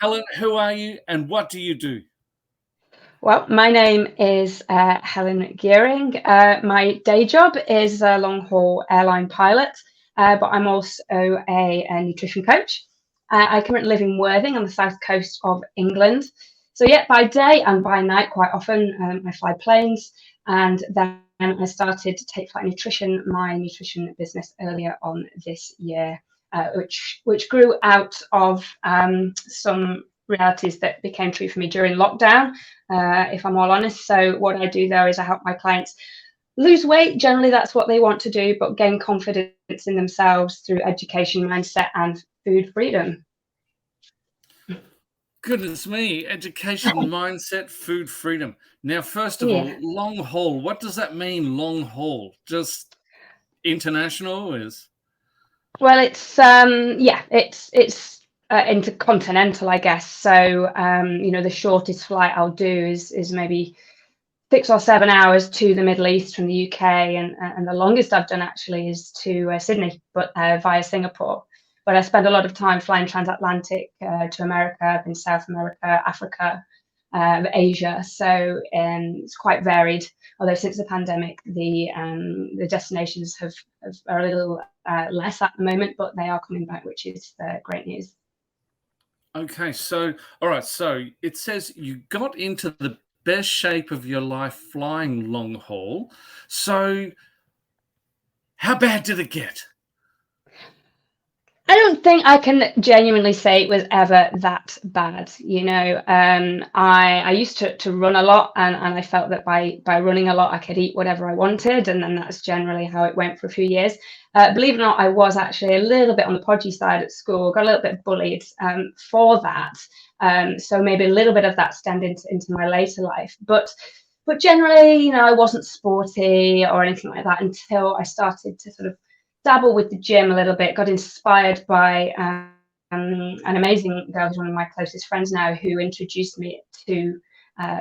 Helen, who are you and what do you do? Well, my name is Helen Geering. My day job is a long haul airline pilot, but I'm also a nutrition coach. I currently live in Worthing on the south coast of England. So, yeah, by day and by night, quite often, I fly planes. And then I started to take flight nutrition, my nutrition business, earlier on this year, which grew out of some realities that became true for me during lockdown, if I'm all honest. So what I do there is I help my clients lose weight. Generally, that's what they want to do, but gain confidence in themselves through education, mindset, and food freedom. Goodness me, education, mindset, food freedom. Now, first of Yeah. all, long haul. What does that mean, long haul? Just international is? Well, it's intercontinental, I guess. So the shortest flight I'll do is maybe 6 or 7 hours to the Middle East from the UK, and the longest I've done actually is to Sydney, but via Singapore. But I spend a lot of time flying transatlantic to America, in South America, Africa, Asia. So it's quite varied. Although since the pandemic, the destinations are a little less at the moment, but they are coming back, which is great news. Okay, so, all right, so it says you got into the best shape of your life flying long haul. So, how bad did it get? I don't think I can genuinely say it was ever that bad. I used to run a lot, and I felt that by running a lot, I could eat whatever I wanted, and then that's generally how it went for a few years. Believe it or not, I was actually a little bit on the podgy side at school, got a little bit bullied for that. So maybe a little bit of that stemmed into my later life, but generally, I wasn't sporty or anything like that until I started to sort of dabble with the gym a little bit, got inspired by an amazing girl who's one of my closest friends now, who introduced me to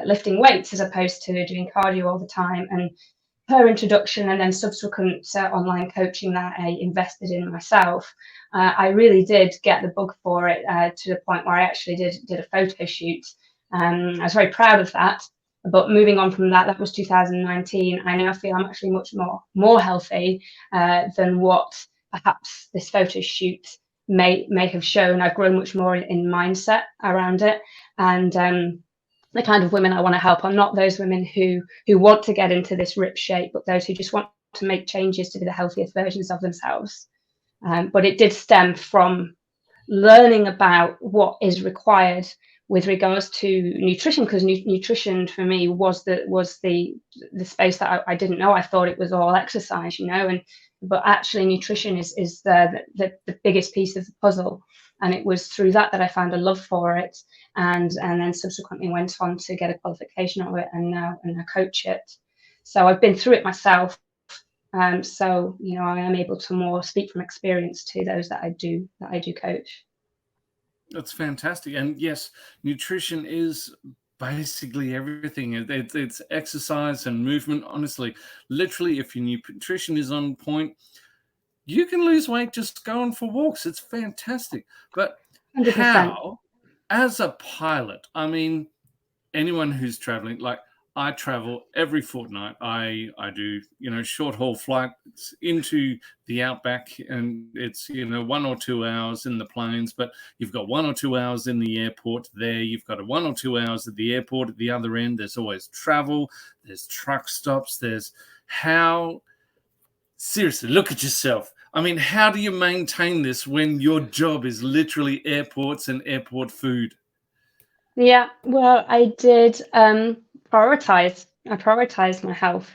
lifting weights as opposed to doing cardio all the time. And her introduction and then subsequent online coaching that I invested in myself, I really did get the bug for it, to the point where I actually did a photo shoot. I was very proud of that. But moving on from that, that was 2019. I now feel I'm actually much more healthy than what perhaps this photo shoot may have shown. I've grown much more in mindset around it, and the kind of women I want to help are not those women who want to get into this rip shape, but those who just want to make changes to be the healthiest versions of themselves. But it did stem from learning about what is required with regards to nutrition, because nutrition for me was the space that I didn't know. I thought it was all exercise, and but actually nutrition is the biggest piece of the puzzle, and it was through that I found a love for it, and then subsequently went on to get a qualification of it, and I coach it. So I've been through it myself. So I am able to more speak from experience to those that I do coach. That's fantastic. And yes, nutrition is basically everything. It's exercise and movement. Honestly, literally, if your nutrition is on point, you can lose weight just going for walks. It's fantastic. But 100%. how, as a pilot, I mean, anyone who's traveling, like I travel every fortnight. I do short haul flights into the outback, and it's 1 or 2 hours in the planes, but you've got 1 or 2 hours in the airport there. You've got a 1 or 2 hours at the airport at the other end. There's always travel. There's truck stops. There's how seriously look at yourself. I mean, how do you maintain this when your job is literally airports and airport food? Yeah, well, I did prioritize. I prioritized my health.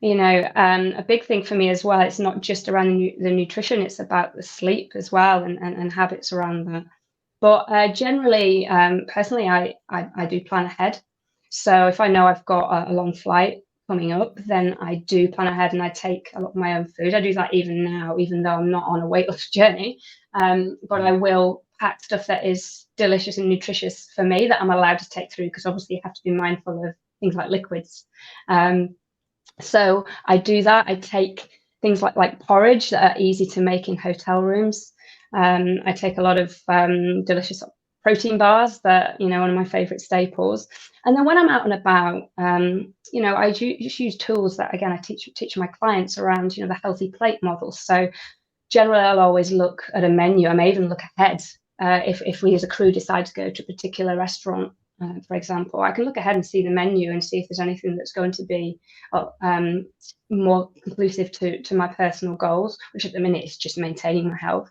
A big thing for me as well. It's not just around the nutrition; it's about the sleep as well, and habits around that. But generally, personally, I do plan ahead. So if I know I've got a long flight coming up, then I do plan ahead and I take a lot of my own food. I do that even now, even though I'm not on a weight loss journey. But I will pack stuff that is delicious and nutritious for me that I'm allowed to take through, because obviously you have to be mindful of things like liquids. Um, so I do that. I take things like porridge that are easy to make in hotel rooms. I take a lot of delicious protein bars that, you know, one of my favorite staples. And then when I'm out and about, you know, I just use tools that, again, I teach my clients around, you know, the healthy plate model. So generally, I'll always look at a menu. I may even look ahead. If we as a crew decide to go to a particular restaurant, for example, I can look ahead and see the menu and see if there's anything that's going to be more inclusive to my personal goals, which at the minute is just maintaining my health.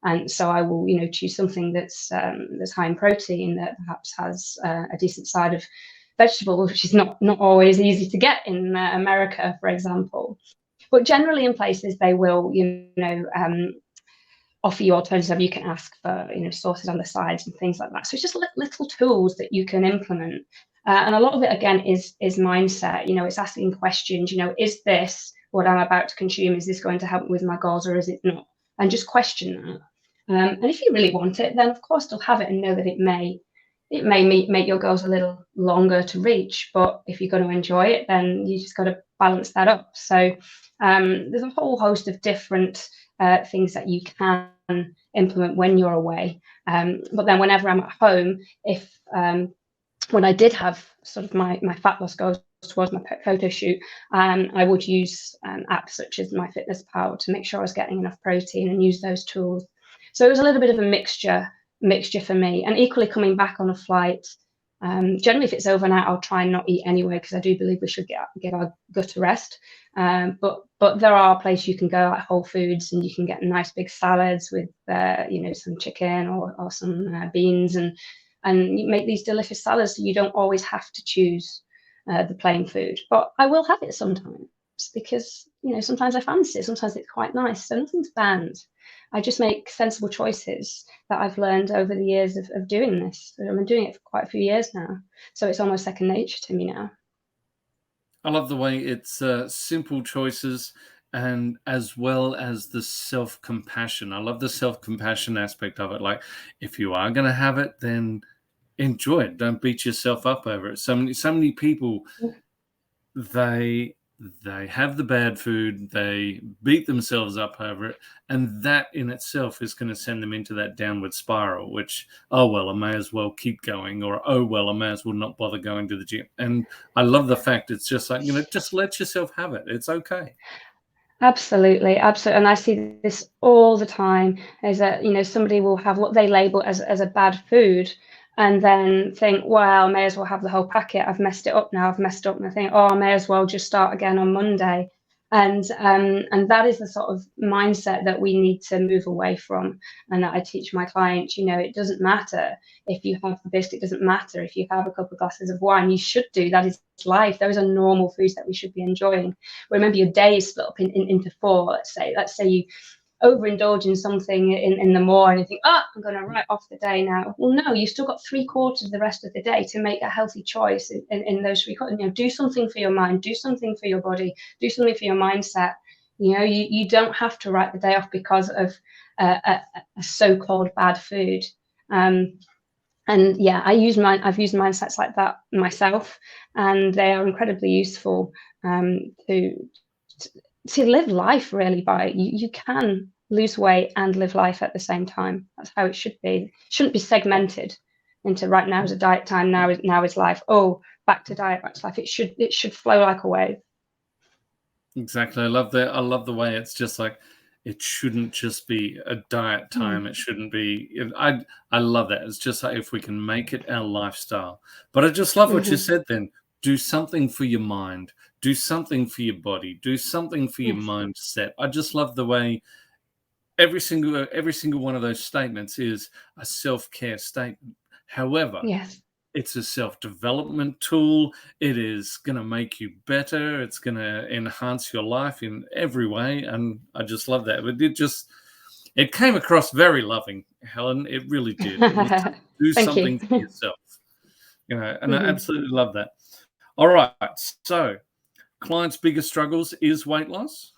And so I will, you know, choose something that's high in protein, that perhaps has a decent side of vegetable, which is not always easy to get in America, for example. But generally, in places, they will, you know, offer you alternatives. You can ask for, you know, sauces on the sides and things like that. So it's just little tools that you can implement. And a lot of it, again, is mindset. You know, it's asking questions. You know, is this what I'm about to consume? Is this going to help me with my goals, or is it not? And just question that. And if you really want it, then of course still have it and know that it may make your goals a little longer to reach. But if you're going to enjoy it, then you just got to balance that up. So there's a whole host of different things that you can implement when you're away. But then whenever I'm at home, if when I did have sort of my fat loss goals towards my photo shoot, I would use apps such as MyFitnessPal to make sure I was getting enough protein and use those tools. So it was a little bit of a mixture for me. And equally, coming back on a flight, generally if it's overnight, I'll try and not eat anyway, because I do believe we should give our gut a rest. But there are places you can go, like Whole Foods, and you can get nice big salads with you know, some chicken or some beans, and you make these delicious salads, so you don't always have to choose the plain food. But I will have it sometimes, because, you know, sometimes I fancy it, sometimes it's quite nice. So nothing's banned. I just make sensible choices that I've learned over the years of doing this. I've been doing it for quite a few years now, so it's almost second nature to me now. I love the way it's simple choices, and as well as the self-compassion. I love the self-compassion aspect of it. Like, if you are going to have it, then enjoy it. Don't beat yourself up over it. So many people, they have the bad food, they beat themselves up over it, and that in itself is going to send them into that downward spiral, which, oh well, I may as well keep going, or oh well, I may as well not bother going to the gym. And I love the fact it's just like, you know, just let yourself have it. It's okay. Absolutely. And I see this all the time, is that, you know, somebody will have what they label as a bad food, and then think, well, I may as well have the whole packet. I've messed it up now. And I think, oh, I may as well just start again on Monday. And that is the sort of mindset that we need to move away from, and that I teach my clients. You know, it doesn't matter if you have the biscuit, it doesn't matter if you have a couple of glasses of wine. You should do that. Is life. Those are normal foods that we should be enjoying. Remember, your day is split up into four. Let's say you overindulge in something in the morning, and think, oh, I'm going to write off the day now. Well, no, you've still got 3/4 of the rest of the day to make a healthy choice in those 3/4. You know, do something for your mind, do something for your body, do something for your mindset. You know, you don't have to write the day off because of a so-called bad food. And yeah, I've used mindsets like that myself, and they are incredibly useful to live life really by. You can lose weight and live life at the same time. That's how it should be. It shouldn't be segmented into, right now is a diet time, now is life. Oh, back to diet, back to life. It should flow like a wave. Exactly. I love that. I love the way it's just like, it shouldn't just be a diet time. It shouldn't be. I love that. It's just like, if we can make it our lifestyle. But I just love what you said then. Do something for your mind. Do something for your body. Do something for your mindset. I just love the way every single one of those statements is a self-care statement. However, Yes. it's a self-development tool. It is going to make you better. It's going to enhance your life in every way. And I just love that. But it came across very loving, Helen. It really did. It was just, do Thank something you. for yourself. You know, and I absolutely love that. All right. So, clients' biggest struggles is weight loss?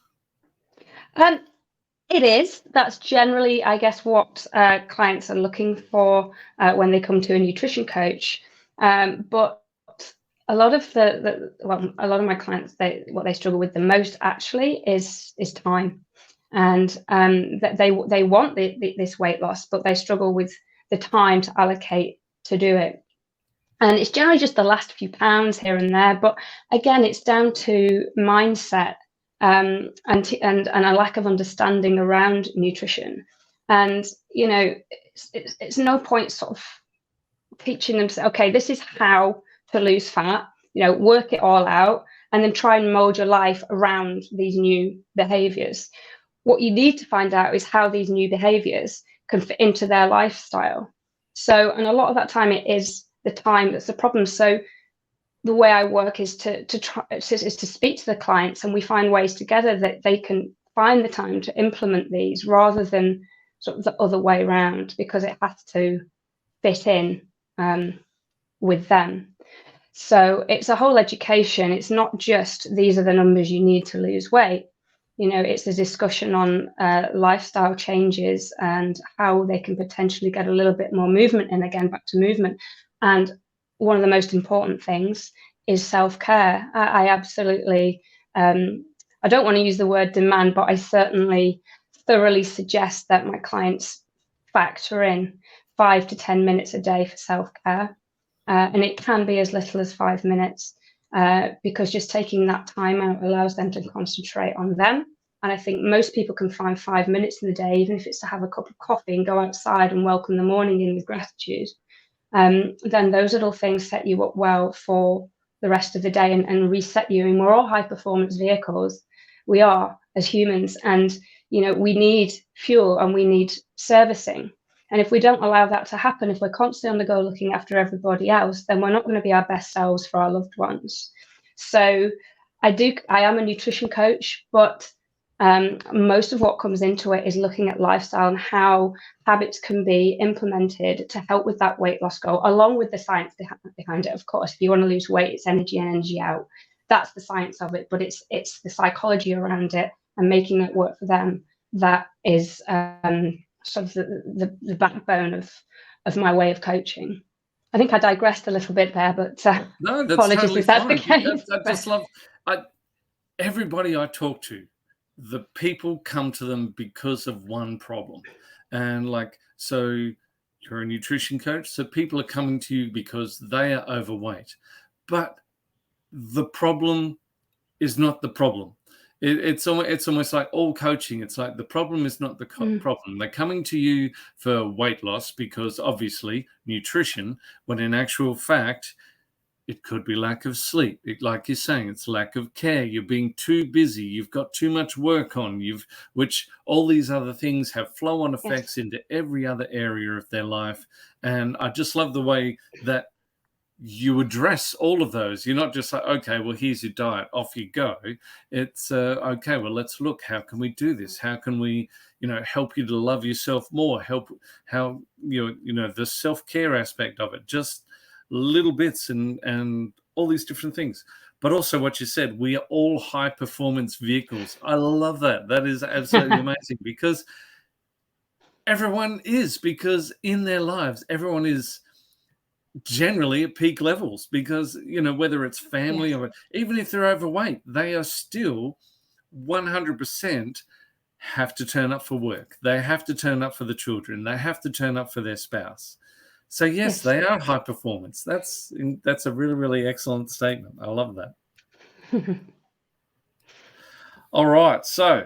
It is. That's generally, I guess, what clients are looking for when they come to a nutrition coach. But a lot of a lot of my clients, what they struggle with the most actually is time, and that they want this weight loss, but they struggle with the time to allocate to do it. And it's generally just the last few pounds here and there. But again, it's down to mindset and a lack of understanding around nutrition. And, it's no point sort of teaching them to say, okay, this is how to lose fat, work it all out, and then try and mold your life around these new behaviors. What you need to find out is how these new behaviors can fit into their lifestyle. So, and a lot of that time it is the time that's the problem. So the way I work is to speak to the clients, and we find ways together that they can find the time to implement these rather than sort of the other way around, because it has to fit in with them. So it's a whole education. It's not just these are the numbers you need to lose weight. It's a discussion on lifestyle changes and how they can potentially get a little bit more movement in, again, back to movement. And one of the most important things is self-care. I absolutely, I don't want to use the word demand, but I certainly thoroughly suggest that my clients factor in 5 to 10 minutes a day for self-care. And it can be as little as 5 minutes, because just taking that time out allows them to concentrate on them. And I think most people can find 5 minutes in the day, even if it's to have a cup of coffee and go outside and welcome the morning in with gratitude. Then those little things set you up well for the rest of the day and reset you. And we're all high performance vehicles. We are, as humans, and we need fuel and we need servicing. And if we don't allow that to happen, if we're constantly on the go looking after everybody else, then we're not going to be our best selves for our loved ones. So I am a nutrition coach, but most of what comes into it is looking at lifestyle and how habits can be implemented to help with that weight loss goal, along with the science behind it. Of course, if you want to lose weight, it's energy in, energy out. That's the science of it, but it's the psychology around it and making that work for them that is sort of the backbone of my way of coaching. I think I digressed a little bit there, but no, that's apologies totally if that's fine. the case. I just love everybody I talk to. The people come to them because of one problem, and so you're a nutrition coach, so people are coming to you because they are overweight, but the problem is not the problem. It's almost like all coaching. It's like the problem is not the problem. They're coming to you for weight loss because obviously nutrition, when in actual fact, it could be lack of sleep. Like you're saying, it's lack of care. You're being too busy. You've got too much work on. Which all these other things have flow-on effects into every other area of their life. And I just love the way that you address all of those. You're not just like, okay, well, here's your diet, off you go. It's okay, well, let's look, how can we do this? How can we, help you to love yourself more? How the self-care aspect of it, just little bits and all these different things. But also what you said, we are all high performance vehicles. I love that. That is absolutely amazing, because because in their lives, everyone is generally at peak levels, because whether it's family or even if they're overweight, they are still 100% have to turn up for work. They have to turn up for the children. They have to turn up for their spouse. So yes, they are high performance. That's a really, really excellent statement. I love that. All right, so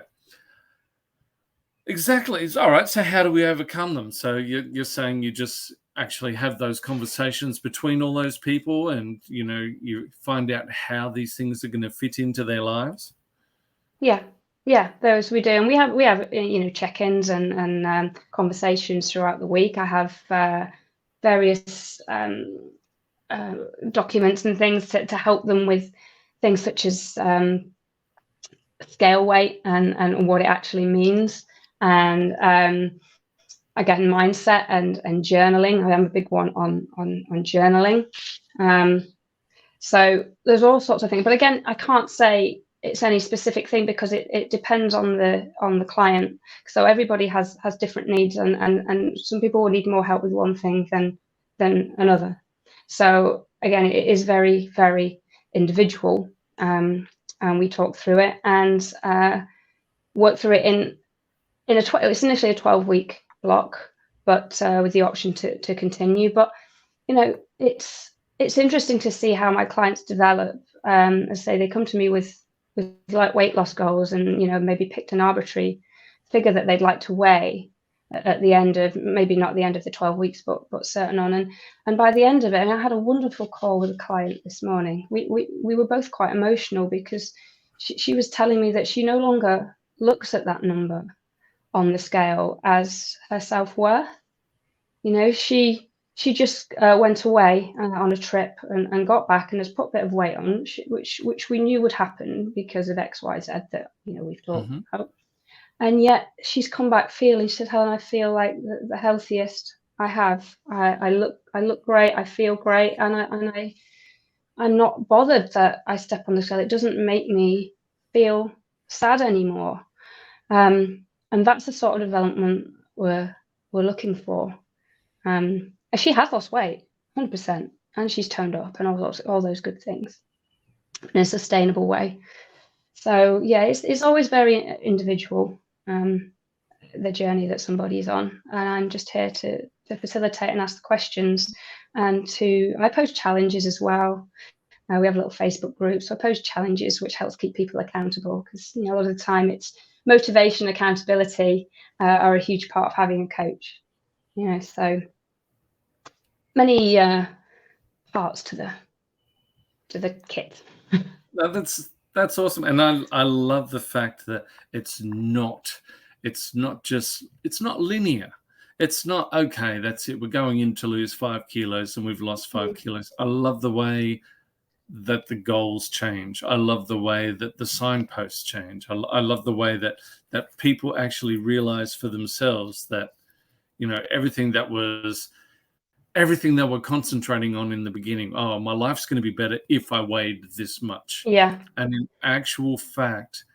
exactly. All right, so how do we overcome them? So you're saying you just actually have those conversations between all those people, and you find out how these things are going to fit into their lives. Yeah, those we do, and we have check-ins and conversations throughout the week. I have various documents and things to help them with things such as scale weight and what it actually means, and again, mindset and journaling. I am a big one on journaling. So there's all sorts of things, but again, I can't say it's any specific thing, because it depends on the client. So everybody has different needs, and some people will need more help with one thing than another. So again, it is very, very individual, and we talk through it and work through it in it's initially a 12-week block, but with the option to continue. But it's interesting to see how my clients develop. As I say, they come to me with like weight loss goals, and maybe picked an arbitrary figure that they'd like to weigh at the end of, maybe not the end of the 12 weeks, but certain on. And by the end of it, and I had a wonderful call with a client this morning. We were both quite emotional because she was telling me that she no longer looks at that number on the scale as her self-worth. She just went away on a trip and got back and has put a bit of weight on, which we knew would happen because of XYZ that we've talked about. And yet she's come back feeling, she said, Helen, I feel like the healthiest I have. I look great, I feel great, and I'm not bothered that I step on the scale. It doesn't make me feel sad anymore. And that's the sort of development we're looking for. And she has lost weight, 100%, and she's toned up and all those good things in a sustainable way. So yeah, it's always very individual, the journey that somebody's on, and I'm just here to facilitate and ask the questions, and I post challenges as well. We have a little Facebook group, so I post challenges, which helps keep people accountable, because a lot of the time it's motivation, accountability are a huge part of having a coach. So many parts to the kit. That's awesome, and I love the fact that it's not linear. It's not, okay, that's it, we're going in to lose 5 kilos and we've lost 5 kilos. I love the way that the goals change. I love the way that the signposts change. I love the way that people actually realize for themselves that everything that we're concentrating on in the beginning, oh, my life's going to be better if I weighed this much. Yeah. And in actual fact,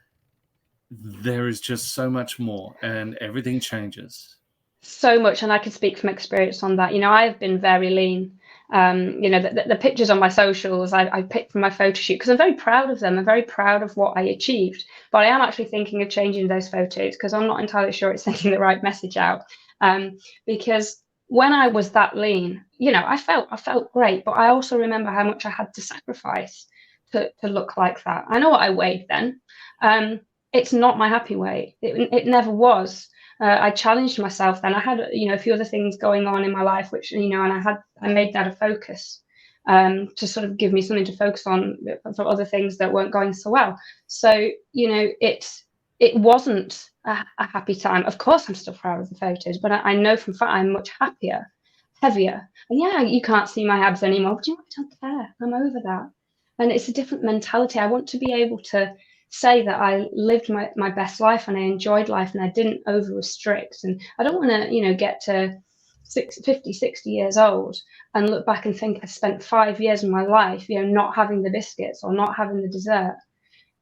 there is just so much more, and everything changes. So much, and I can speak from experience on that. I've been very lean. The pictures on my socials, I picked from my photo shoot because I'm very proud of them. I'm very proud of what I achieved, but I am actually thinking of changing those photos because I'm not entirely sure it's sending the right message out. Because when I was that lean, I felt great, but I also remember how much I had to sacrifice to look like that. I know what I weighed then. It's not my happy weight. It never was. I challenged myself then. I had, a few other things going on in my life, which, and I made that a focus to sort of give me something to focus on for other things that weren't going so well. So, it wasn't a happy time. Of course, I'm still proud of the photos, but I know from fact I'm much happier, heavier. And yeah, you can't see my abs anymore, but I don't care. I'm over that. And it's a different mentality. I want to be able to say that I lived my best life and I enjoyed life and I didn't over restrict. And I don't want to, get to 50, 60 years old and look back and think I spent 5 years of my life, not having the biscuits or not having the dessert,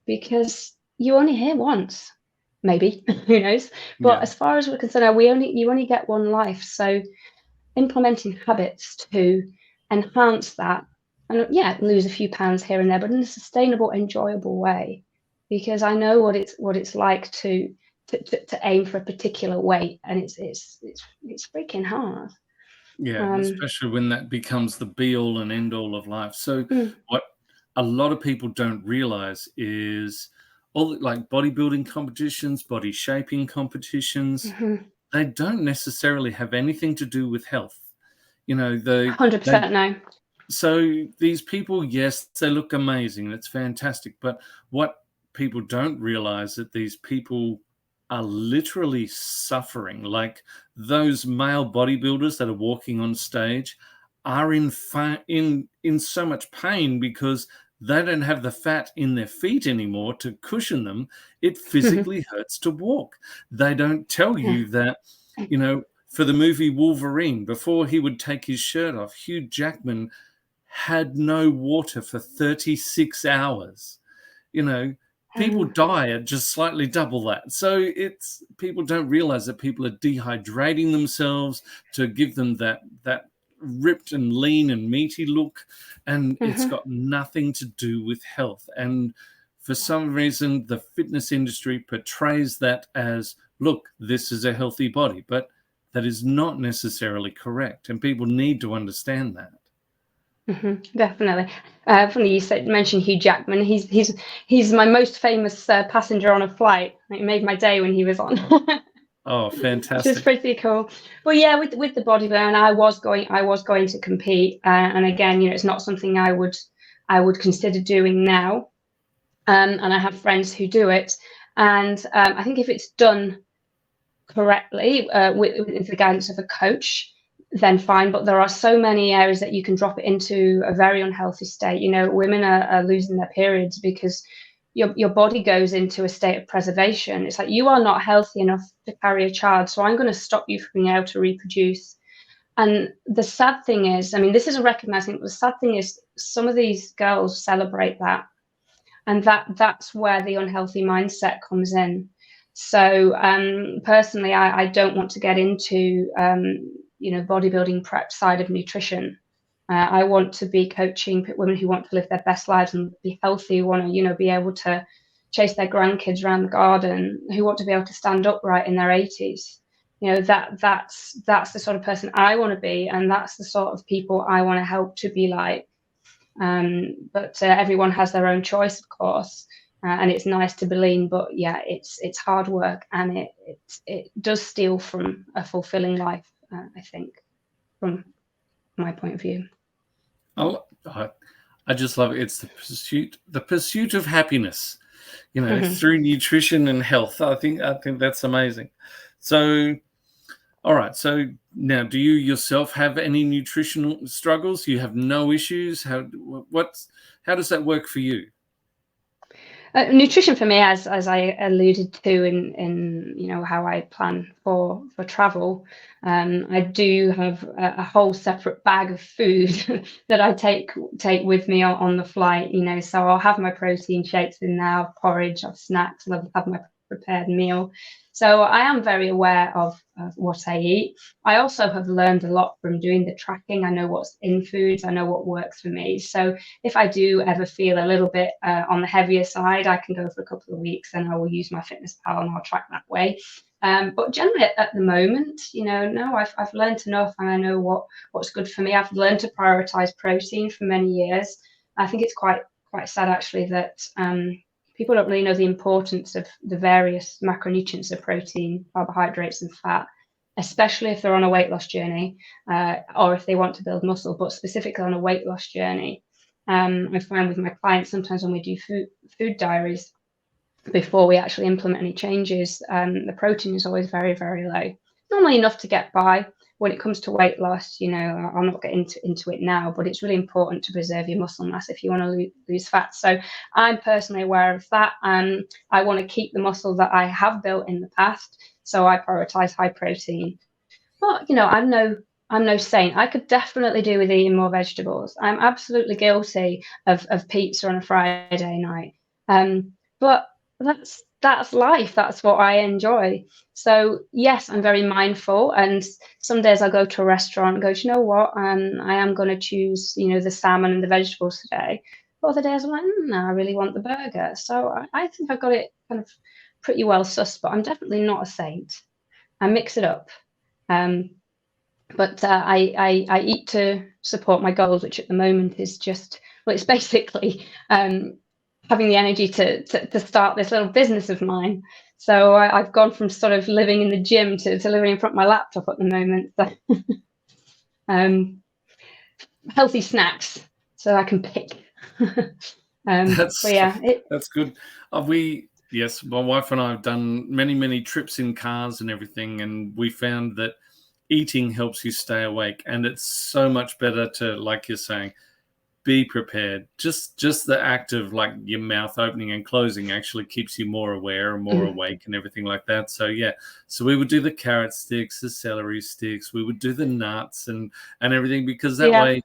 because you only here once, maybe, who knows? But as far as we're concerned, you only get one life. So implementing habits to enhance that, and lose a few pounds here and there, but in a sustainable, enjoyable way, because I know what it's like to aim for a particular weight, and it's freaking hard. Yeah, especially when that becomes the be all and end all of life. So what a lot of people don't realize is all like bodybuilding competitions, body shaping competitions, they don't necessarily have anything to do with health. 100% no. So these people, yes, they look amazing. It's fantastic. But what people don't realize that these people are literally suffering. Like those male bodybuilders that are walking on stage are in so much pain because they don't have the fat in their feet anymore to cushion them. It physically hurts to walk. They don't tell you that, for the movie Wolverine, before he would take his shirt off, Hugh Jackman had no water for 36 hours. People die at just slightly double that. So people don't realize that people are dehydrating themselves to give them that ripped and lean and meaty look, and it's got nothing to do with health. And for some reason, the fitness industry portrays that as, look, this is a healthy body, but that is not necessarily correct, and people need to understand that. Definitely. Funny you mentioned Hugh Jackman. He's my most famous passenger on a flight. It made my day when he was on. Oh, Which is fantastic. pretty cool. Well, yeah, with the bodybuilding, I was going to compete, and again, it's not something I would consider doing now. And I have friends who do it, and I think if it's done correctly with the guidance of a coach, then fine. But there are so many areas that you can drop it into a very unhealthy state. Women are losing their periods because your body goes into a state of preservation. It's like, you are not healthy enough to carry a child, so I'm going to stop you from being able to reproduce. And the sad thing is, I mean, this is a recognized thing, but the sad thing is some of these girls celebrate that. And that's where the unhealthy mindset comes in. So personally, I don't want to get into bodybuilding prep side of nutrition. I want to be coaching women who want to live their best lives and be healthy, who want to be able to chase their grandkids around the garden, who want to be able to stand upright in their 80s. That's the sort of person I want to be, and that's the sort of people I want to help to be like. But everyone has their own choice, of course, and it's nice to be lean, but yeah, it's hard work, and it does steal from a fulfilling life, I think, from my point of view. I just love it. It's the pursuit of happiness, through nutrition and health. I think that's amazing. So, all right. So now, do you yourself have any nutritional struggles? You have no issues? How does that work for you? Nutrition for me, as I alluded to in how I plan for travel, I do have a whole separate bag of food that I take with me on the flight. So I'll have my protein shakes in there, porridge, I'll have snacks, and I'll have my prepared meal. So I am very aware of what I eat. I also have learned a lot from doing the tracking. I know what's in foods. I know what works for me. So if I do ever feel a little bit on the heavier side, I can go for a couple of weeks and I will use my fitness pal and I'll track that way. But generally at the moment, no, I've learned enough and I know what's good for me. I've learned to prioritize protein for many years. I think it's quite sad actually that people don't really know the importance of the various macronutrients of protein, carbohydrates, and fat, especially if they're on a weight loss journey or if they want to build muscle, but specifically on a weight loss journey. I find with my clients, sometimes when we do food diaries, before we actually implement any changes, the protein is always very, very low. Normally enough to get by. When it comes to weight loss, I'll not get into it now, but it's really important to preserve your muscle mass if you want to lose fat. So I'm personally aware of that. I want to keep the muscle that I have built in the past. So I prioritize high protein. But, I'm no saint. I could definitely do with eating more vegetables. I'm absolutely guilty of pizza on a Friday night. But that's life. That's what I enjoy. So yes, I'm very mindful. And some days I'll go to a restaurant and go, you know what? I am going to choose, the salmon and the vegetables today. But other days I'm like, no, I really want the burger. So I think I've got it kind of pretty well sussed. But I'm definitely not a saint. I mix it up. But I eat to support my goals, which at the moment is just, well, it's basically having the energy to start this little business of mine. So I've gone from sort of living in the gym to living in front of my laptop at the moment. So, healthy snacks so I can pick. That's good. Yes, my wife and I have done many trips in cars and everything, and we found that eating helps you stay awake, and it's so much better to, like you're saying, be prepared. Just the act of like your mouth opening and closing actually keeps you more aware and more awake and everything like that. So yeah, so we would do the carrot sticks, the celery sticks, we would do the nuts and everything, because that way,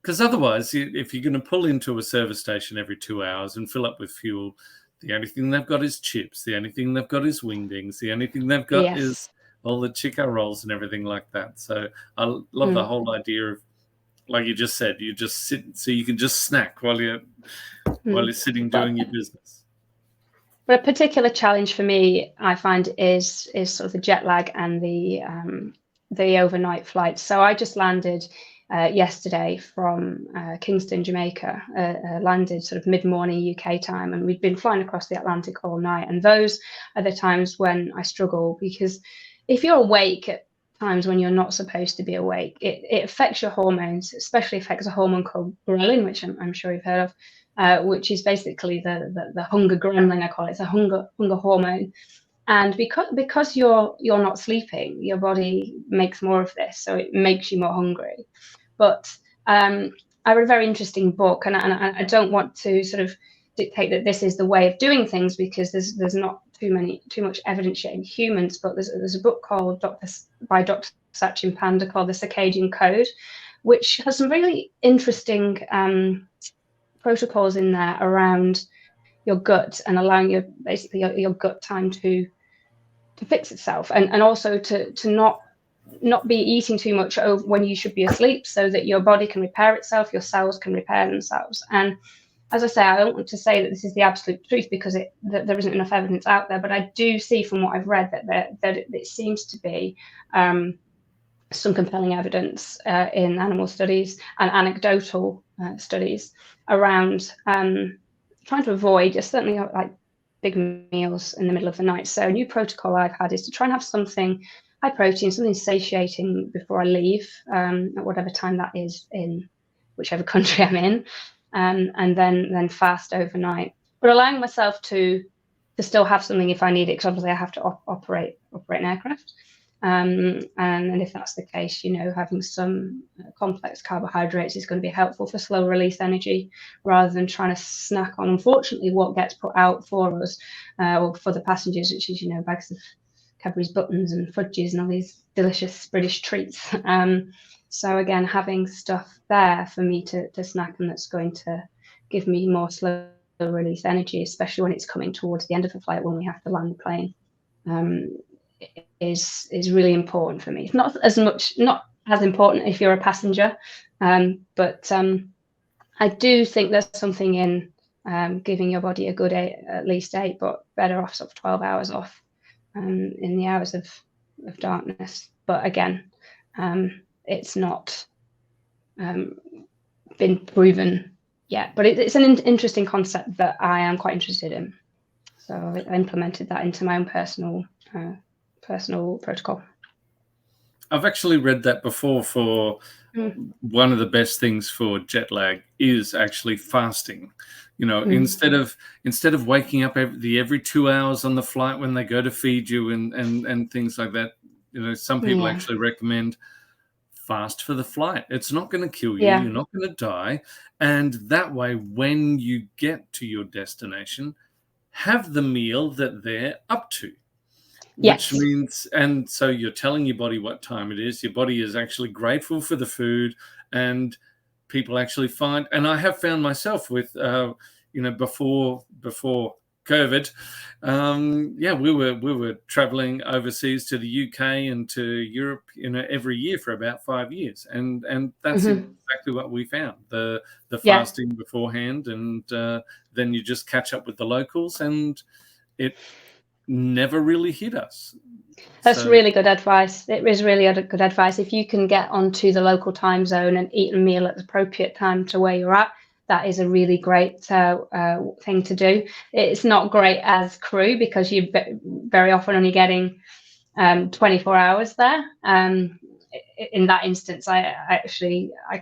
because otherwise, if you're going to pull into a service station every 2 hours and fill up with fuel, the only thing they've got is chips, the only thing they've got is wingdings, the only thing they've got is all the chicken rolls and everything like that. So I love the whole idea of, like you just said, you just sit so you can just snack while you're sitting doing your business. But a particular challenge for me, I find, is sort of the jet lag and the overnight flights. So I just landed yesterday from Kingston, Jamaica. Landed sort of mid-morning UK time, and we've been flying across the Atlantic all night. And those are the times when I struggle, because if you're awake at times when you're not supposed to be awake, it affects your hormones. Especially affects a hormone called ghrelin, which I'm sure you've heard of. Which is basically the hunger gremlin, I call it. It's a hunger hormone, and because you're not sleeping, your body makes more of this, so it makes you more hungry. But I read a very interesting book, and I don't want to sort of dictate that this is the way of doing things, because there's not too much evidence yet in humans. But there's a book called by Dr. Sachin Panda called The Circadian Code, which has some really interesting protocols in there around your gut and allowing your gut time to fix itself, and also to not be eating too much when you should be asleep, so that your body can repair itself, your cells can repair themselves. And as I say, I don't want to say that this is the absolute truth, because that there isn't enough evidence out there, but I do see from what I've read that it seems to be some compelling evidence in animal studies and anecdotal studies around trying to avoid, certainly like big meals in the middle of the night. So a new protocol I've had is to try and have something high protein, something satiating before I leave, at whatever time that is in whichever country I'm in, and then fast overnight, but allowing myself to still have something if I need it, because obviously I have to operate an aircraft. And if that's the case, having some complex carbohydrates is going to be helpful for slow release energy, rather than trying to snack on, unfortunately, what gets put out for us, or for the passengers, which is, bags of Cadbury's buttons and fudges and all these delicious British treats. So again, having stuff there for me to snack on, that's going to give me more slow release energy, especially when it's coming towards the end of the flight, when we have to land the plane, is really important for me. It's not as important if you're a passenger, but I do think there's something in giving your body a good at least 8, but better off sort of 12 hours off in the hours of darkness. But again, it's not been proven yet, but it's an interesting concept that I am quite interested in. So I implemented that into my own personal protocol. I've actually read that before. For one of the best things for jet lag is actually fasting. Instead of waking up every 2 hours on the flight when they go to feed you and things like that. Some people actually recommend fast for the flight. It's not going to kill you. You're not going to die. And that way, when you get to your destination, have the meal that they're up to. Which means, and so you're telling your body what time it is. Your body is actually grateful for the food, and people actually find, and I have found myself with, before COVID, we were traveling overseas to the UK and to Europe, every year for about 5 years, and that's exactly what we found: the fasting beforehand, and then you just catch up with the locals, and it never really hit us. That's really good advice. It is really good advice. If you can get onto the local time zone and eat a meal at the appropriate time to where you're at, that is a really great thing to do. It's not great as crew, because you're very often only getting 24 hours there. In that instance, I'm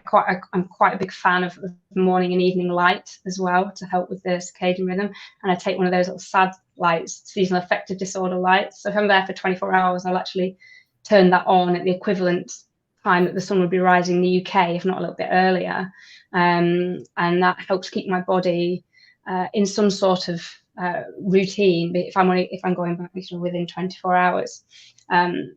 quite a big fan of morning and evening light as well, to help with the circadian rhythm. And I take one of those little SAD lights, seasonal affective disorder lights. So if I'm there for 24 hours, I'll actually turn that on at the equivalent time that the sun would be rising in the UK, if not a little bit earlier. And that helps keep my body in some sort of routine. But if I'm going back within 24 hours,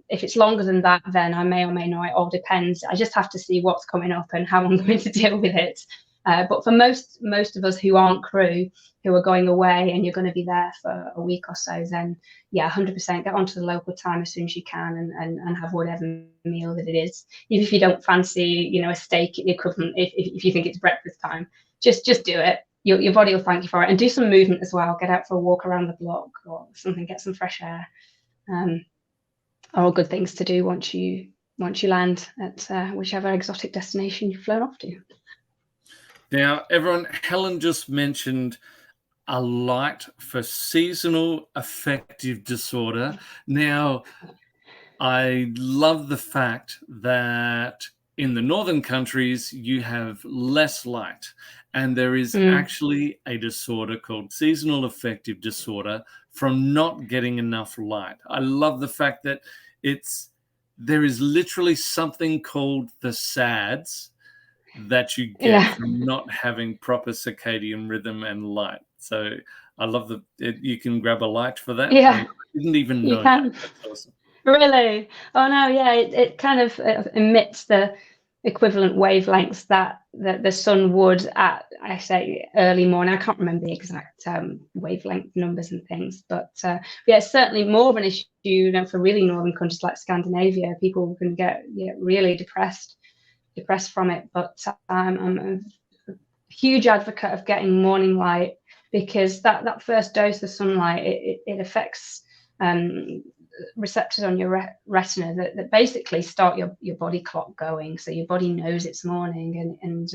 if it's longer than that, then I may or may not. It all depends. I just have to see what's coming up and how I'm going to deal with it. But for most of us who aren't crew, who are going away and you're going to be there for a week or so, then 100% get onto the local time as soon as you can, and have whatever meal that it is. Even if you don't fancy, a steak, the equivalent, if you think it's breakfast time, just do it. your body will thank you for it. And do some movement as well. Get out for a walk around the block or something. Get some fresh air. Are all good things to do once you land at whichever exotic destination you've flown off to. Now, everyone, Helen just mentioned a light for seasonal affective disorder. Now, I love the fact that in the northern countries, you have less light, and there is actually a disorder called seasonal affective disorder from not getting enough light. I love the fact that there is literally something called the SADS that you get from not having proper circadian rhythm and light. So I love you can grab a light for that. Yeah, I didn't even know you can. that. That's awesome. Really? Oh no, yeah, it kind of emits the equivalent wavelengths that the sun would at, I say, early morning. I can't remember the exact wavelength numbers and things, but yeah, it's certainly more of an issue, for really northern countries like Scandinavia. People can get really depressed from it. But I'm a huge advocate of getting morning light, because that first dose of sunlight, it affects receptors on your retina that basically start your body clock going, so your body knows it's morning, and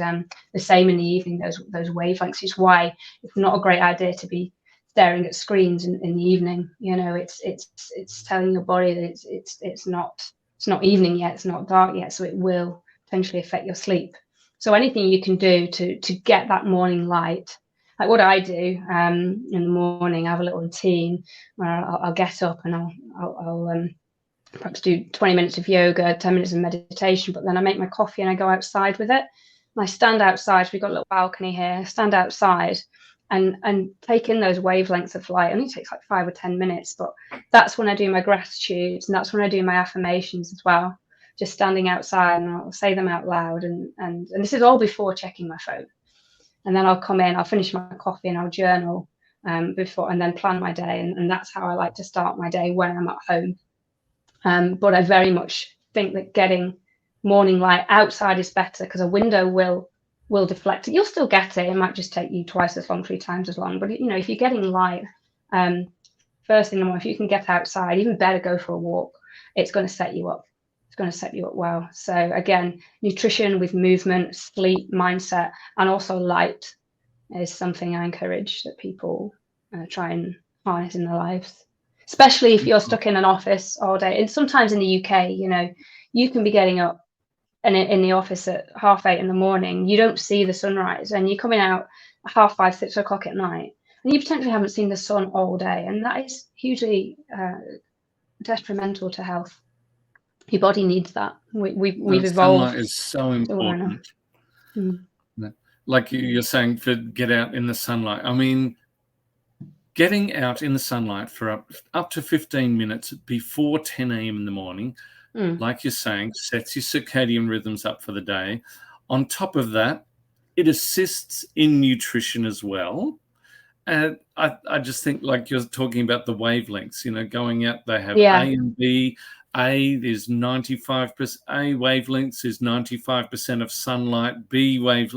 the same in the evening, those wavelengths, is why it's not a great idea to be staring at screens in the evening. It's telling your body that it's not evening yet, it's not dark yet, so it will potentially affect your sleep. So anything you can do to get that morning light. Like what I do in the morning, I have a little routine where I'll get up and I'll perhaps do 20 minutes of yoga, 10 minutes of meditation, but then I make my coffee and I go outside with it. And I stand outside. We've got a little balcony here. Stand outside and take in those wavelengths of light. It only takes like 5 or 10 minutes, but that's when I do my gratitudes, and that's when I do my affirmations as well. Just standing outside, and I'll say them out loud. And this is all before checking my phone. And then I'll come in, I'll finish my coffee, and I'll journal before, and then plan my day. And that's how I like to start my day when I'm at home. But I very much think that getting morning light outside is better, because a window will deflect it. You'll still get it. It might just take you twice as long, 3 times as long. But if you're getting light first thing in the morning, if you can get outside, even better, go for a walk. It's going to set you up. Going to set you up well. So again, nutrition with movement, sleep, mindset, and also light is something I encourage that people try and harness in their lives, especially if you're stuck in an office all day. And sometimes in the UK, you can be getting up and in the office at 8:30 in the morning, you don't see the sunrise, and you're coming out at 5:30, 6 o'clock at night, and you potentially haven't seen the sun all day, and that is hugely detrimental to health. Your body needs that. We've evolved. Sunlight is so important. Like you're saying, to get out in the sunlight. I mean, getting out in the sunlight for up to 15 minutes before 10 a.m. in the morning, like you're saying, sets your circadian rhythms up for the day. On top of that, it assists in nutrition as well. And I just think, like you're talking about the wavelengths, going out, they have A and B. A is 95%. A wavelengths is 95% of sunlight. B is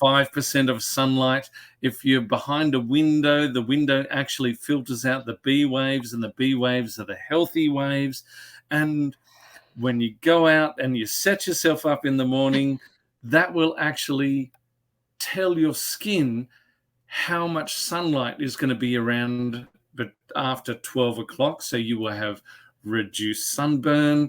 5% of sunlight. If you're behind a window, the window actually filters out the B waves, and the B waves are the healthy waves. And when you go out and you set yourself up in the morning, that will actually tell your skin how much sunlight is going to be around, but after 12 o'clock, so you will have reduced sunburn.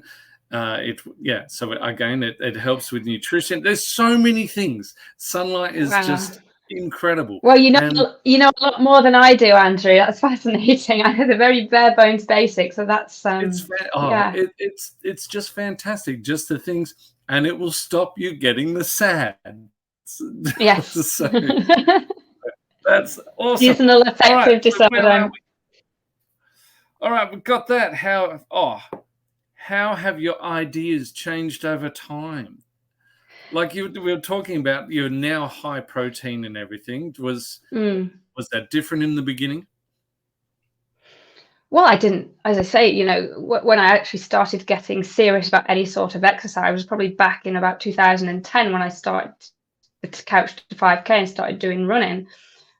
So again, it helps with nutrition. There's so many things. Sunlight is just incredible. Well, you know a lot more than I do, Andrew. That's fascinating. I know the very bare bones basics, so that's it's just fantastic. Just the things, and it will stop you getting the SAD. Yes. So, that's awesome. Seasonal affective disorder. All right, we've got that. How have your ideas changed over time? Like we were talking about, you're now high protein and everything. Was that different in the beginning? Well, I didn't, as I say, when I actually started getting serious about any sort of exercise, was probably back in about 2010 when I started the couch to 5K and started doing running,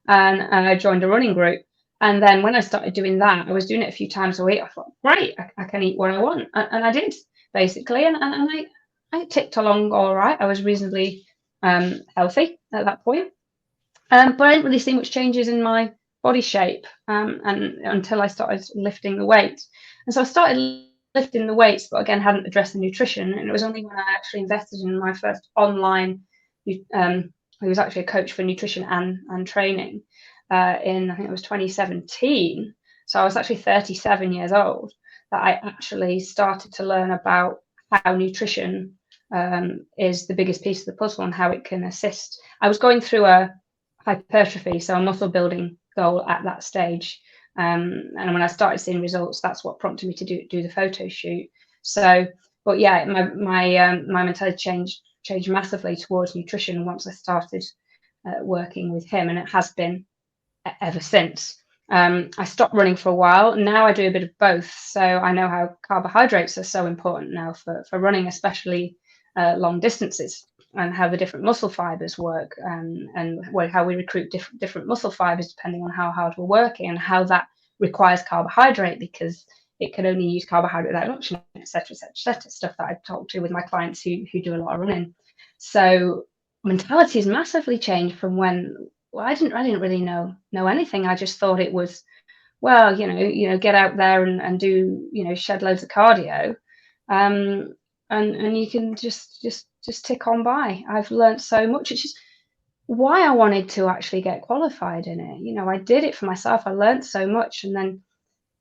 and I joined a running group. And then when I started doing that, I was doing it a few times a week. I thought, great, I can eat what I want, and I did basically, and I ticked along all right. I was reasonably healthy at that point, but I didn't really see much changes in my body shape, and until I started lifting the weights. And so I started lifting the weights, but again hadn't addressed the nutrition. And it was only when I actually invested in my first online, I was actually a coach for nutrition and training, in, I think it was 2017. So I was actually 37 years old, that I actually started to learn about how nutrition is the biggest piece of the puzzle and how it can assist. I was going through a hypertrophy, so a muscle building goal at that stage. And when I started seeing results, that's what prompted me to do the photo shoot. So, but yeah, my mentality changed massively towards nutrition once I started working with him, and it has been ever since. I stopped running for a while. Now I do a bit of both. So I know how carbohydrates are so important now for running, especially long distances, and how the different muscle fibers work, and how we recruit different muscle fibers depending on how hard we're working, and how that requires carbohydrate, because it can only use carbohydrate without oxygen, etc., stuff that I talk to with my clients who do a lot of running. So mentality has massively changed from when, well, I didn't really know anything. I just thought it was, well, get out there and do, shed loads of cardio, and you can just tick on by. I've learned so much. It's just why I wanted to actually get qualified in it. I did it for myself. I learned so much, and then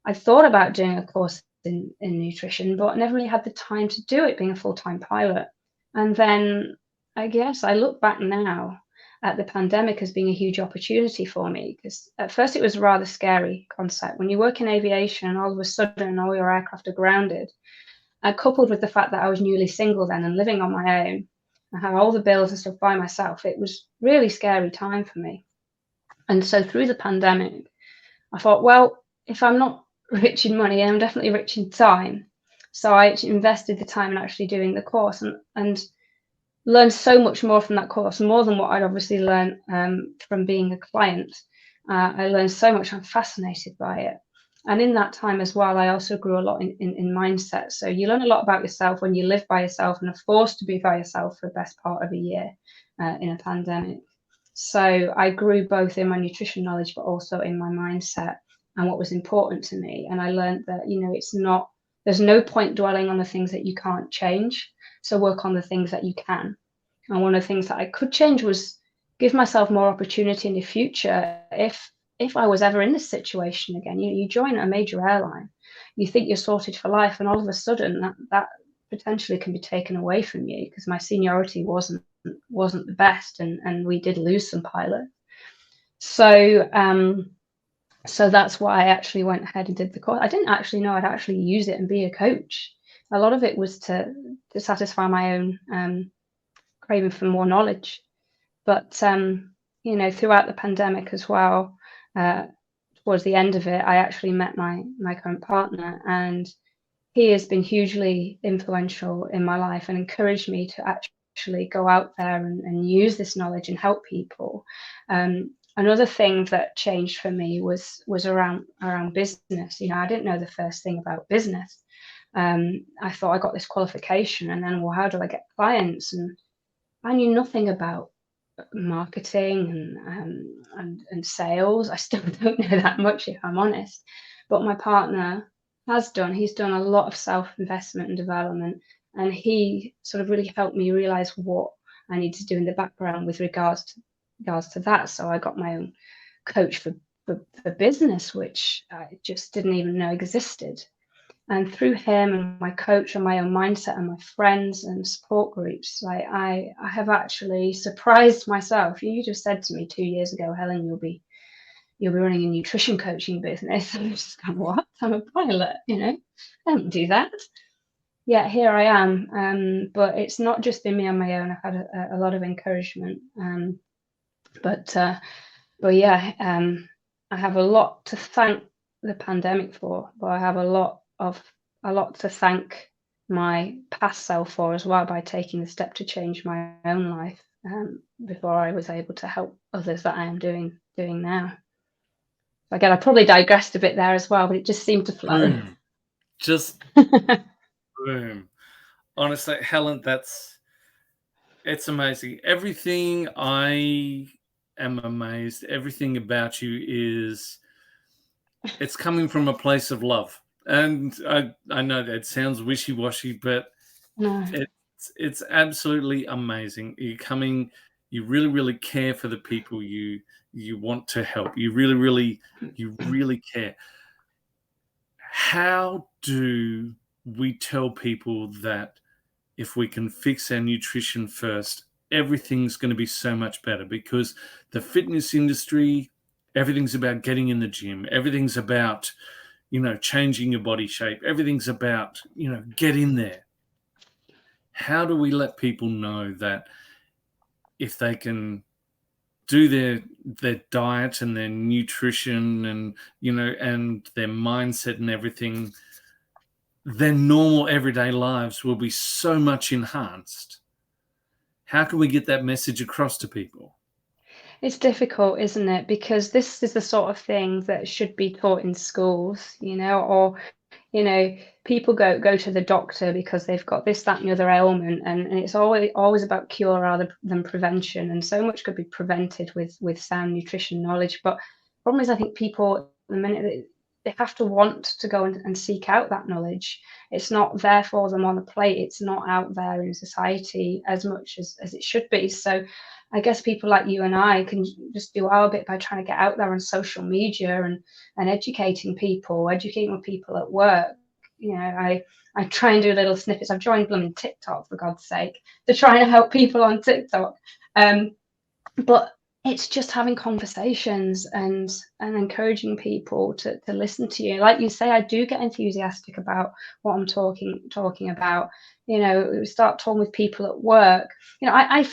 I thought about doing a course in nutrition, but I never really had the time to do it, being a full-time pilot. And then I guess I look back now at the pandemic as being a huge opportunity for me, because at first it was a rather scary concept. When you work in aviation and all of a sudden all your aircraft are grounded, coupled with the fact that I was newly single then and living on my own, and had all the bills and stuff by myself, it was really scary time for me. And so through the pandemic, I thought, well, if I'm not rich in money, I'm definitely rich in time. So I invested the time in actually doing the course, and learned so much more from that course, more than what I'd obviously learned from being a client. I learned so much. I'm fascinated by it. And in that time as well, I also grew a lot in mindset. So you learn a lot about yourself when you live by yourself and are forced to be by yourself for the best part of a year in a pandemic. So I grew both in my nutrition knowledge, but also in my mindset and what was important to me. And I learned that, there's no point dwelling on the things that you can't change. So work on the things that you can. And one of the things that I could change was give myself more opportunity in the future. If I was ever in this situation again, you join a major airline, you think you're sorted for life, and all of a sudden that potentially can be taken away from you, because my seniority wasn't the best, and we did lose some pilots. So so that's why I actually went ahead and did the course. I didn't actually know I'd actually use it and be a coach. A lot of it was to satisfy my own craving for more knowledge. But throughout the pandemic as well, towards the end of it, I actually met my current partner, and he has been hugely influential in my life and encouraged me to actually go out there and use this knowledge and help people. Another thing that changed for me was around business. I didn't know the first thing about business. I thought I got this qualification, and then, well, how do I get clients? And I knew nothing about marketing and sales. I still don't know that much, if I'm honest. But my partner he's done a lot of self-investment and development, and he sort of really helped me realize what I need to do in the background with regards to that. So I got my own coach for business, which I just didn't even know existed. And through him and my coach and my own mindset and my friends and support groups, I have actually surprised myself. You just said to me 2 years ago, Helen, you'll be running a nutrition coaching business. I'm just kind of, what? I'm a pilot, I don't do that. Yeah, here I am. But it's not just been me on my own. I've had a lot of encouragement. But yeah, I have a lot to thank the pandemic for, but I have a lot to thank my past self for as well, by taking the step to change my own life. before I was able to help others that I am doing now. Again, I probably digressed a bit there as well, but it just seemed to flow. Boom. Just boom. Honestly, Helen, it's amazing. Everything I am amazed. Everything about you it's coming from a place of love. And I know that sounds wishy-washy, but No. it's absolutely amazing. You really, really care for the people you want to help. You really care. How do we tell people that if we can fix our nutrition first, everything's going to be so much better? Because the fitness industry, everything's about getting in the gym. Everything's about, changing your body shape. Everything's about, get in there. How do we let people know that if they can do their diet and their nutrition and, and their mindset and everything, their normal everyday lives will be so much enhanced? How can we get that message across to people? It's difficult, isn't it? Because this is the sort of thing that should be taught in schools, or people go to the doctor because they've got this, that, and the other ailment, and it's always about cure rather than prevention. And so much could be prevented with sound nutrition knowledge. But the problem is, I think people at the minute, they have to want to go and seek out that knowledge. It's not there for them on a plate. It's not out there in society as much as it should be. So I guess people like you and I can just do our bit by trying to get out there on social media and educating people at work. I try and do little snippets. I've joined blooming TikTok, for God's sake, to try and help people on TikTok. But it's just having conversations and encouraging people to listen to you. Like you say, I do get enthusiastic about what I'm talking about. We start talking with people at work. I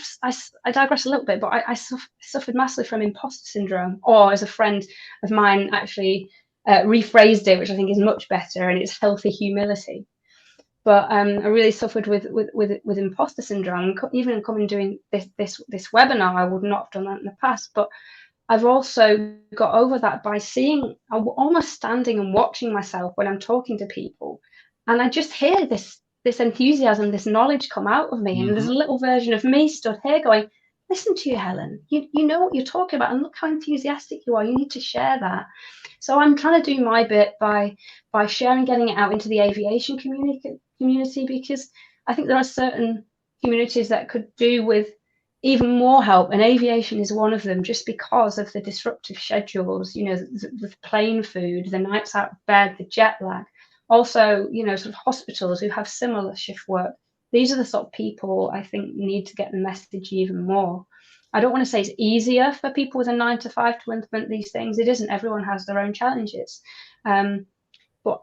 digress a little bit, but I suffered massively from imposter syndrome, or as a friend of mine actually rephrased it, which I think is much better, and it's healthy humility. But I really suffered with imposter syndrome. Even coming doing this webinar, I would not have done that in the past. But I've also got over that by seeing, almost standing and watching myself when I'm talking to people, and I just hear this enthusiasm, this knowledge come out of me, and there's a little version of me stood here going, "Listen to you, Helen. You know what you're talking about, and look how enthusiastic you are. You need to share that." So I'm trying to do my bit by sharing, getting it out into the aviation community, because I think there are certain communities that could do with even more help, and aviation is one of them, just because of the disruptive schedules, the plane food, the nights out of bed, the jet lag. Also, sort of hospitals who have similar shift work. These are the sort of people I think need to get the message even more. I don't want to say it's easier for people with a 9 to 5 to implement these things. It isn't. Everyone has their own challenges. But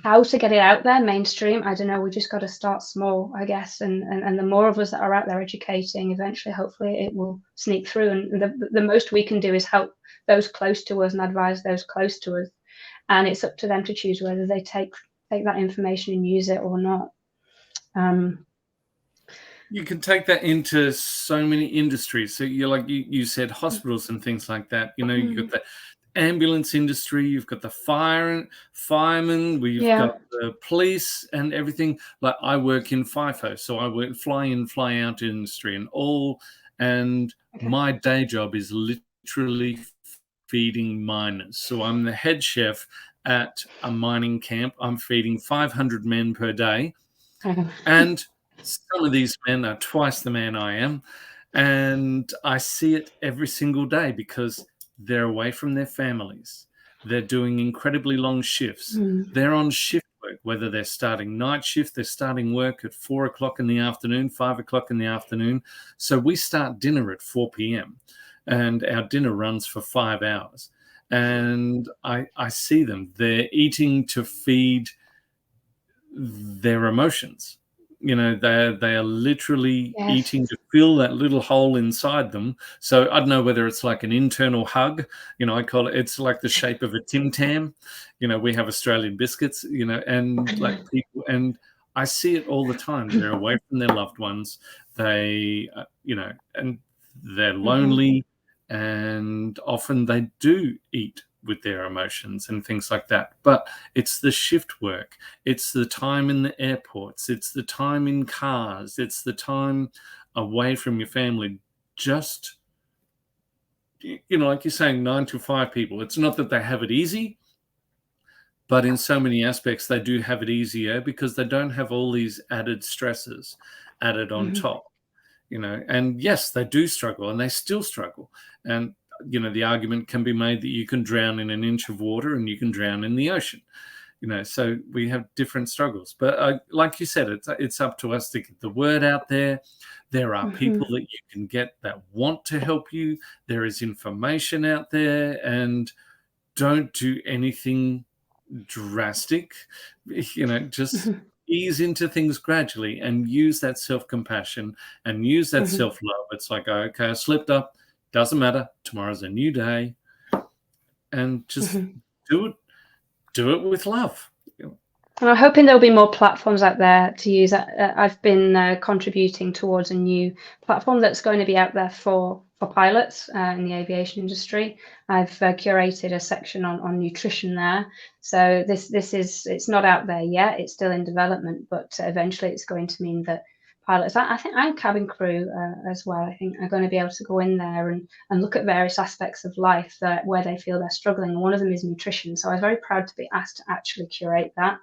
how to get it out there mainstream, I don't know. We just got to start small, I guess. And the more of us that are out there educating, eventually, hopefully, it will sneak through. And the most we can do is help those close to us and advise those close to us. And it's up to them to choose whether they take that information and use it or not. You can take that into so many industries. So you said hospitals and things like that. You've got the ambulance industry, you've got the firemen, we've got the police and everything. Like I work in FIFO, so I work fly in, fly out industry and my day job is literally feeding miners. So I'm the head chef at a mining camp. I'm feeding 500 men per day. And some of these men are twice the man I am. And I see it every single day because they're away from their families. They're doing incredibly long shifts. They're on shift work, whether they're starting night shift, they're starting work at 4 o'clock in the afternoon, 5 o'clock in the afternoon. So we start dinner at 4 p.m. and our dinner runs for 5 hours. And I see them. They're eating to feed their emotions. They are literally eating to fill that little hole inside them. So I don't know whether it's like an internal hug. I call it's like the shape of a Tim Tam. We have Australian biscuits. And like people, and I see it all the time. They're away from their loved ones. They, and they're lonely, and often they do eat with their emotions and things like that. But it's the shift work. It's the time in the airports. It's the time in cars. It's the time away from your family. Just, like you're saying, 9 to 5 people. It's not that they have it easy, but in so many aspects, they do have it easier because they don't have all these added stresses added on top. And yes, they do struggle, and they still struggle. And the argument can be made that you can drown in an inch of water and you can drown in the ocean. So we have different struggles. But like you said, it's up to us to get the word out there. There are people that you can get that want to help you. There is information out there, and don't do anything drastic. Just ease into things gradually and use that self-compassion and use that self-love. It's like, okay, I slipped up, doesn't matter, tomorrow's a new day, and just do it with love. And I'm hoping there'll be more platforms out there to use. I've been contributing towards a new platform that's going to be out there for pilots in the aviation industry. I've curated a section on nutrition there. So it's not out there yet. It's still in development, but eventually it's going to mean that pilots, I think, and cabin crew as well, I think, are going to be able to go in there and look at various aspects of life where they feel they're struggling. And one of them is nutrition. So I was very proud to be asked to actually curate that.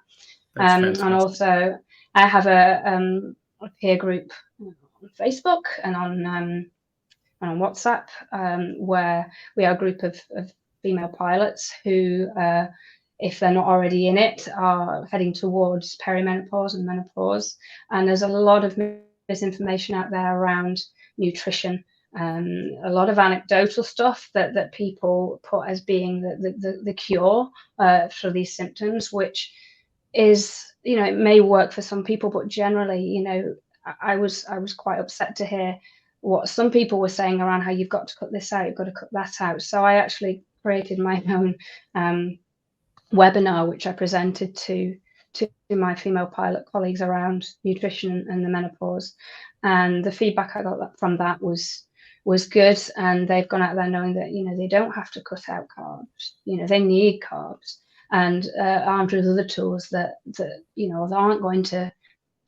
And also, I have a peer group on Facebook and on WhatsApp, where we are a group of female pilots who, if they're not already in it, are heading towards perimenopause and menopause. And there's a lot of misinformation out there around nutrition. A lot of anecdotal stuff that people put as being the cure for these symptoms, which is, it may work for some people, but generally, I was quite upset to hear what some people were saying around how you've got to cut this out, you've got to cut that out. So I actually created my own webinar, which I presented to my female pilot colleagues around nutrition and the menopause. And the feedback I got from that was good. And they've gone out there knowing that, they don't have to cut out carbs, they need carbs, and armed with other tools that aren't going to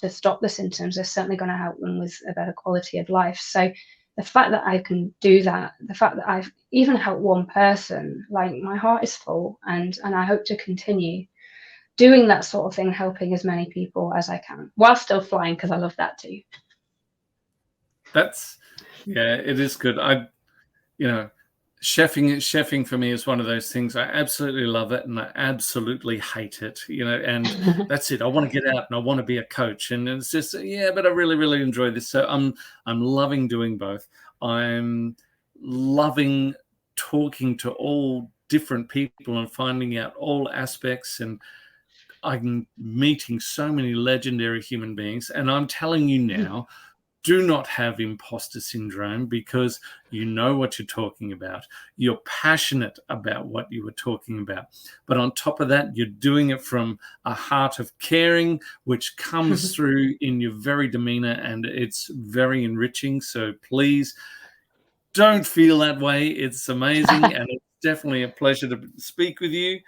stop the symptoms. They're certainly going to help them with a better quality of life. So the fact that I can do that, the fact that I've even helped one person, like, my heart is full, and I hope to continue doing that sort of thing, helping as many people as I can while still flying, because I love that too. It is good. Chefing for me is one of those things. I absolutely love it and I absolutely hate it, and that's it. I want to get out and I want to be a coach, and it's just, but I really, really enjoy this. So I'm loving doing both. I'm loving talking to all different people and finding out all aspects, and I'm meeting so many legendary human beings. And I'm telling you now, do not have imposter syndrome, because you know what you're talking about. You're passionate about what you were talking about. But on top of that, you're doing it from a heart of caring, which comes through in your very demeanor, and it's very enriching. So please don't feel that way. It's amazing, and it's definitely a pleasure to speak with you.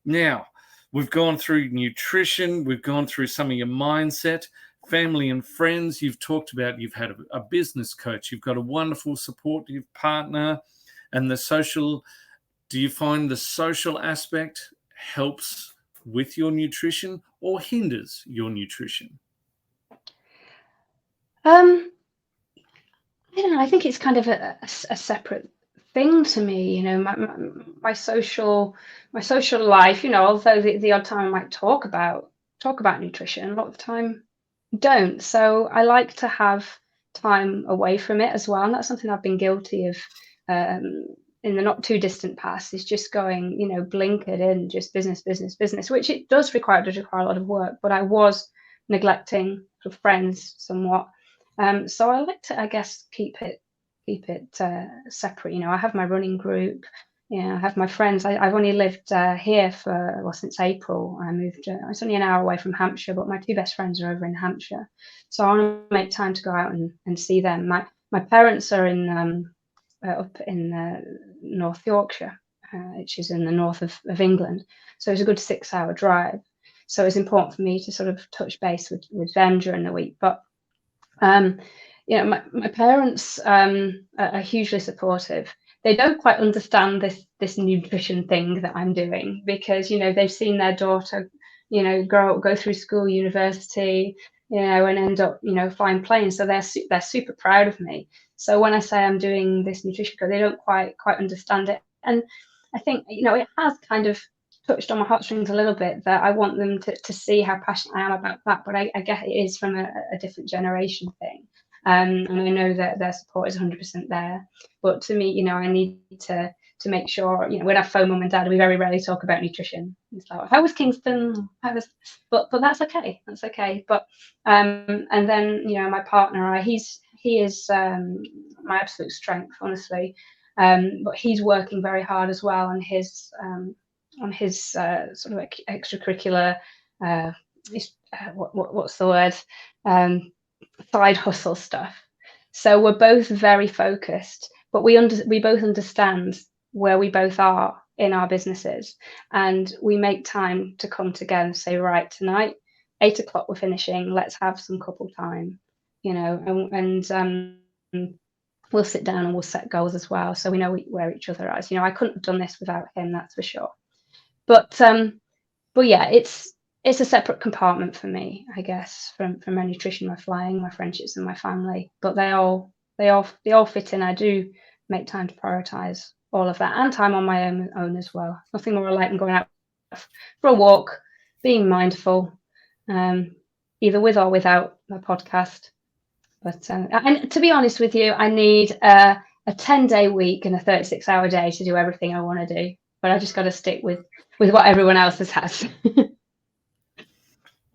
Now, we've gone through nutrition. We've gone through some of your mindset. Family and friends, you've talked about, you've had a business coach, you've got a wonderful supportive partner, and the social. Do you find the social aspect helps with your nutrition or hinders your nutrition? I don't know. I think it's kind of a separate thing to me. My social life. Although the odd time I might talk about nutrition, a lot of the time don't. So I like to have time away from it as well, and that's something I've been guilty of in the not too distant past, is just going, blinkered in, just business, which it does require a lot of work, but I was neglecting sort of friends somewhat. So I like to, I guess, keep it separate. I have my running group, Yeah, I have my friends. I've only lived here since April. I moved. It's only an hour away from Hampshire, but my two best friends are over in Hampshire, so I want to make time to go out and see them. My parents are in up in North Yorkshire, which is in the north of England. So it's a good 6-hour drive. So it's important for me to sort of touch base with them during the week. But my parents are hugely supportive. They don't quite understand this nutrition thing that I'm doing, because they've seen their daughter grow up, go through school, university, and end up flying planes. So they're super proud of me. So when I say I'm doing this nutrition course, they don't quite understand it. And I think it has kind of touched on my heartstrings a little bit, that I want them to see how passionate I am about that. But I guess it is from a different generation thing. And I know that their support is 100% there. But to me, I need to make sure, when I phone mum and dad, we very rarely talk about nutrition. It's like, how was Kingston? But that's okay. That's okay. But and then my partner, he is my absolute strength, honestly. But he's working very hard as well on his sort of extracurricular. What's the word? Side hustle stuff. So we're both very focused, but we both understand where we both are in our businesses, and we make time to come together and say, right, tonight 8 o'clock we're finishing, let's have some couple time, and we'll sit down and we'll set goals as well, so we know where each other is. I couldn't have done this without him, that's for sure. But yeah, it's a separate compartment for me, I guess, from my nutrition, my flying, my friendships, and my family. But they all fit in. I do make time to prioritize all of that, and time on my own as well. Nothing more alike than going out for a walk, being mindful, either with or without my podcast. But and to be honest with you, I need a 10-day week and a 36-hour day to do everything I want to do. But I just got to stick with what everyone else has.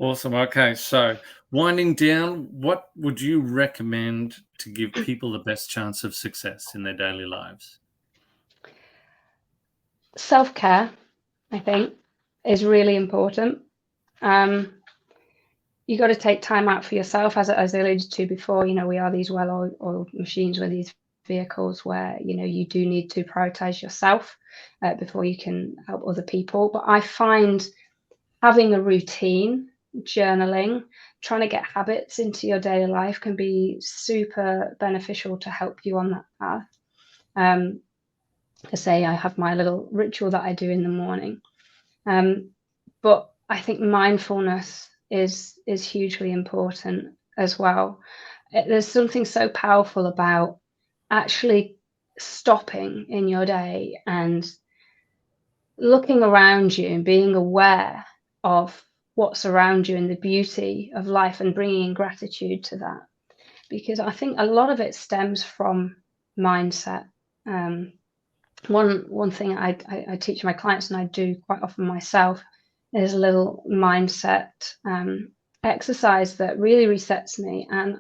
Awesome. Okay, so winding down, what would you recommend to give people the best chance of success in their daily lives? Self-care, I think, is really important. You got to take time out for yourself, as I alluded to before. We are these well-oiled machines with these vehicles where you do need to prioritize yourself before you can help other people. But I find having a routine, journaling, trying to get habits into your daily life can be super beneficial to help you on that path. To say, I have my little ritual that I do in the morning. But I think mindfulness is hugely important as well. There's something so powerful about actually stopping in your day and looking around you and being aware of what's around you and the beauty of life, and bringing gratitude to that. Because I think a lot of it stems from mindset. One thing I teach my clients, and I do quite often myself, is a little mindset exercise that really resets me. And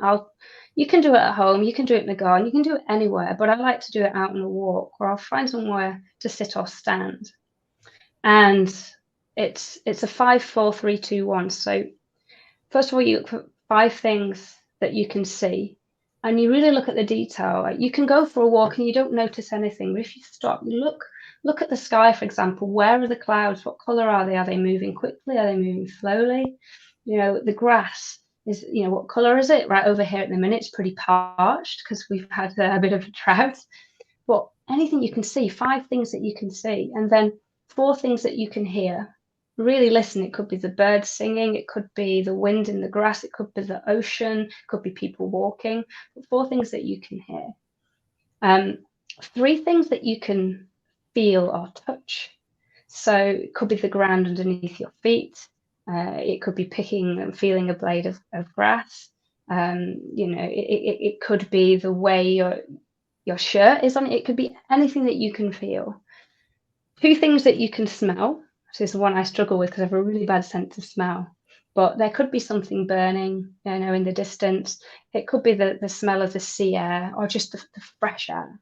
you can do it at home, you can do it in the garden, you can do it anywhere, but I like to do it out on a walk, or I'll find somewhere to sit or stand. And it's a 5, 4, 3, 2, 1. So first of all, you look for 5 things that you can see, and you really look at the detail. You can go for a walk and you don't notice anything, but if you stop, you look at the sky, for example. Where are the clouds? What color are they? Are they moving quickly? Are they moving slowly? The grass is, what color is it? Right over here at the minute, it's pretty parched because we've had a bit of a drought. But anything you can see, 5 things that you can see, and then 4 things that you can hear. Really listen. It could be the birds singing, it could be the wind in the grass, it could be the ocean, it could be people walking. But 4 things that you can hear. 3 things that you can feel or touch. So it could be the ground underneath your feet. It could be picking and feeling a blade of grass. It could be the way your shirt is on. It could be anything that you can feel. 2 things that you can smell. This is the one I struggle with because I have a really bad sense of smell. But there could be something burning, in the distance. It could be the smell of the sea air, or just the fresh air.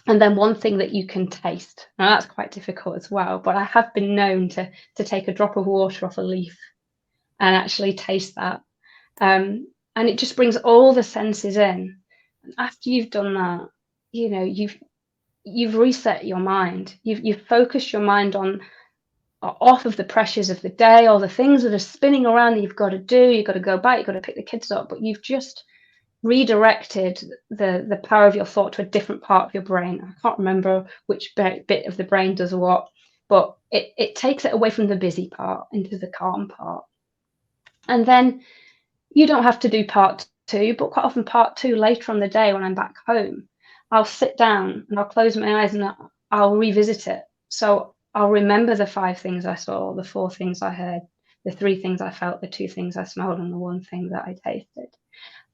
And then one thing that you can taste. Now that's quite difficult as well, but I have been known to take a drop of water off a leaf and actually taste that. And it just brings all the senses in. And after you've done that, you know, you've reset your mind. You've focused your mind on off of the pressures of the day, or the things that are spinning around that you've got to do. You've got to go back, you've got to pick the kids up, but you've just redirected the power of your thought to a different part of your brain. I can't remember which bit of the brain does what, but it takes it away from the busy part into the calm part. And then you don't have to do part 2, but quite often part 2 later on the day when I'm back home, I'll sit down and I'll close my eyes and I'll revisit it. So I'll remember the 5 things I saw, the 4 things I heard, the 3 things I felt, the 2 things I smelled, and the 1 thing that I tasted.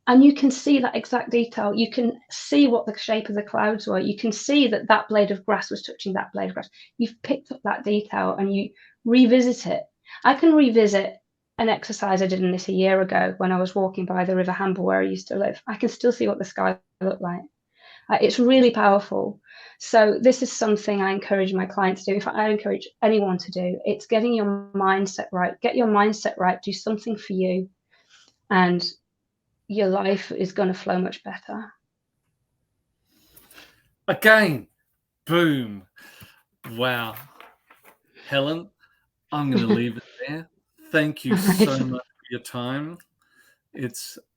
And you can see that exact detail. You can see what the shape of the clouds were. You can see that that blade of grass was touching that blade of grass. You've picked up that detail and you revisit it. I can revisit an exercise I did in this a year ago when I was walking by the River Hamble where I used to live. I can still see what the sky looked like. It's really powerful. So this is something I encourage my clients to do. In fact, I encourage anyone to do. It's getting your mindset right. Get your mindset right. Do something for you. And your life is going to flow much better. Again, boom. Wow. Helen, I'm going to leave it there. Thank you so much for your time.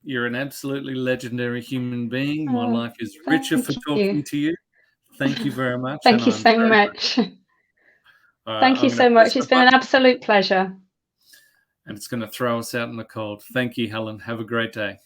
You're an absolutely legendary human being. My life is richer for talking to you. Thank you very much. Thank you so much. Thank you so much. It's been an absolute pleasure. And it's going to throw us out in the cold. Thank you, Helen. Have a great day.